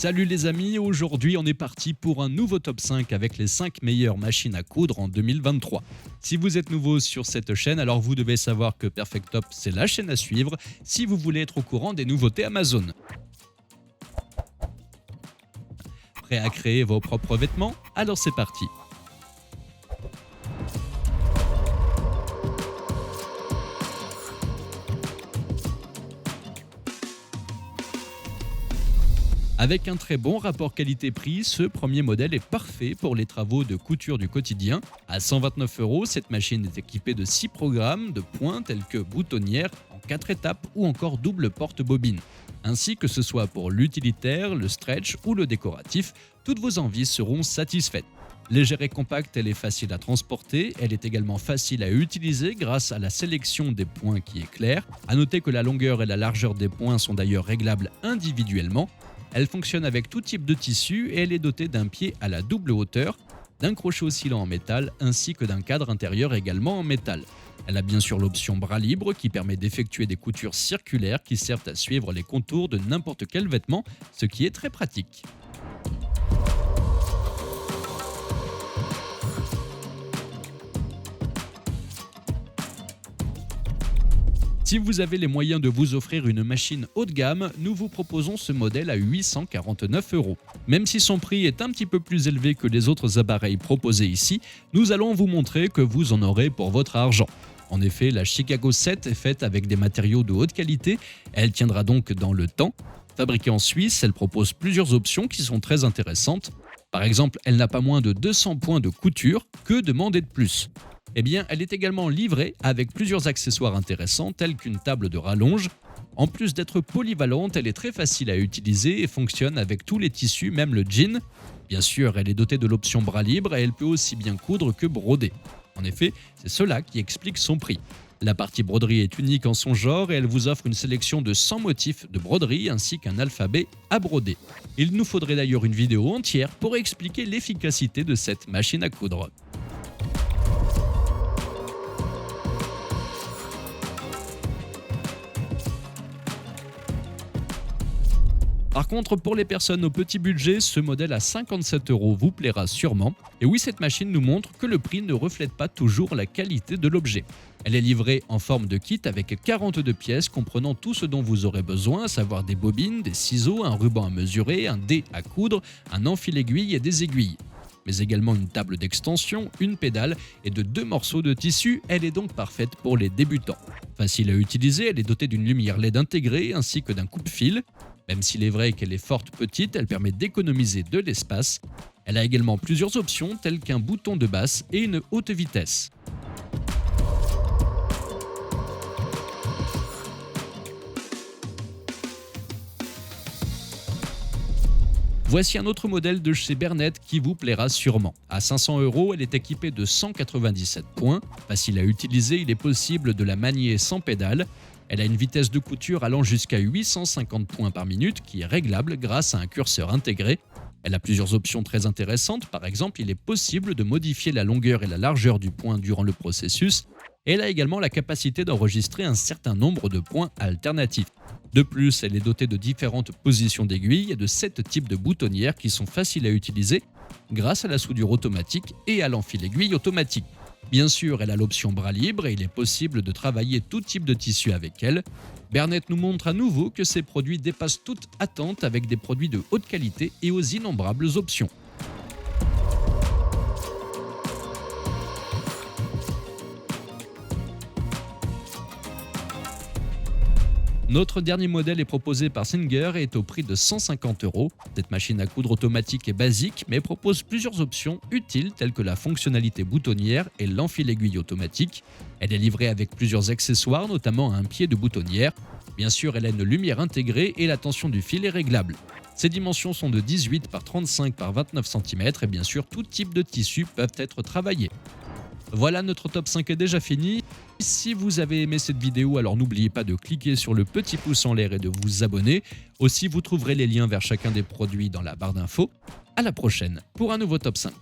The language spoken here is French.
Salut les amis, aujourd'hui on est parti pour un nouveau top 5 avec les 5 meilleures machines à coudre en 2023. Si vous êtes nouveau sur cette chaîne, alors vous devez savoir que Perfect Top c'est la chaîne à suivre si vous voulez être au courant des nouveautés Amazon. Prêt à créer vos propres vêtements? Alors c'est parti. Avec un très bon rapport qualité-prix, ce premier modèle est parfait pour les travaux de couture du quotidien. À 129 €, cette machine est équipée de 6 programmes de points tels que boutonnière en 4 étapes ou encore double porte-bobine. Ainsi que ce soit pour l'utilitaire, le stretch ou le décoratif, toutes vos envies seront satisfaites. Légère et compacte, elle est facile à transporter, elle est également facile à utiliser grâce à la sélection des points qui est claire. A noter que la longueur et la largeur des points sont d'ailleurs réglables individuellement. Elle fonctionne avec tout type de tissu et elle est dotée d'un pied à la double hauteur, d'un crochet oscillant en métal ainsi que d'un cadre intérieur également en métal. Elle a bien sûr l'option bras libre qui permet d'effectuer des coutures circulaires qui servent à suivre les contours de n'importe quel vêtement, ce qui est très pratique. Si vous avez les moyens de vous offrir une machine haut de gamme, nous vous proposons ce modèle à 849 €. Même si son prix est un petit peu plus élevé que les autres appareils proposés ici, nous allons vous montrer que vous en aurez pour votre argent. En effet, la Chicago 7 est faite avec des matériaux de haute qualité, elle tiendra donc dans le temps. Fabriquée en Suisse, elle propose plusieurs options qui sont très intéressantes. Par exemple, elle n'a pas moins de 200 points de couture, que demander de plus ? Eh bien, elle est également livrée avec plusieurs accessoires intéressants tels qu'une table de rallonge. En plus d'être polyvalente, elle est très facile à utiliser et fonctionne avec tous les tissus, même le jean. Bien sûr, elle est dotée de l'option bras libre et elle peut aussi bien coudre que broder. En effet, c'est cela qui explique son prix. La partie broderie est unique en son genre et elle vous offre une sélection de 100 motifs de broderie ainsi qu'un alphabet à broder. Il nous faudrait d'ailleurs une vidéo entière pour expliquer l'efficacité de cette machine à coudre. Par contre, pour les personnes au petit budget, ce modèle à 57 € vous plaira sûrement. Et oui, cette machine nous montre que le prix ne reflète pas toujours la qualité de l'objet. Elle est livrée en forme de kit avec 42 pièces comprenant tout ce dont vous aurez besoin, à savoir des bobines, des ciseaux, un ruban à mesurer, un dé à coudre, un enfil-aiguille et des aiguilles. Mais également une table d'extension, une pédale et de 2 morceaux de tissu, elle est donc parfaite pour les débutants. Facile à utiliser, elle est dotée d'une lumière LED intégrée ainsi que d'un coupe-fil. Même s'il est vrai qu'elle est forte petite, elle permet d'économiser de l'espace. Elle a également plusieurs options telles qu'un bouton de basse et une haute vitesse. Voici un autre modèle de chez Bernett qui vous plaira sûrement. À 500 €, elle est équipée de 197 points. Facile à utiliser, il est possible de la manier sans pédale. Elle a une vitesse de couture allant jusqu'à 850 points par minute qui est réglable grâce à un curseur intégré. Elle a plusieurs options très intéressantes, par exemple il est possible de modifier la longueur et la largeur du point durant le processus. Et elle a également la capacité d'enregistrer un certain nombre de points alternatifs. De plus, elle est dotée de différentes positions d'aiguilles et de 7 types de boutonnières qui sont faciles à utiliser grâce à la soudure automatique et à l'enfil-aiguille automatique. Bien sûr, elle a l'option bras libre et il est possible de travailler tout type de tissu avec elle. Bernett nous montre à nouveau que ses produits dépassent toute attente avec des produits de haute qualité et aux innombrables options. Notre dernier modèle est proposé par Singer et est au prix de 150 €. Cette machine à coudre automatique est basique mais propose plusieurs options utiles telles que la fonctionnalité boutonnière et l'enfil-aiguille automatique. Elle est livrée avec plusieurs accessoires, notamment un pied de boutonnière. Bien sûr, elle a une lumière intégrée et la tension du fil est réglable. Ses dimensions sont de 18 par 35 par 29 cm et bien sûr, tout type de tissus peuvent être travaillés. Voilà, notre top 5 est déjà fini. Si vous avez aimé cette vidéo, alors n'oubliez pas de cliquer sur le petit pouce en l'air et de vous abonner. Aussi, vous trouverez les liens vers chacun des produits dans la barre d'infos. À la prochaine pour un nouveau top 5.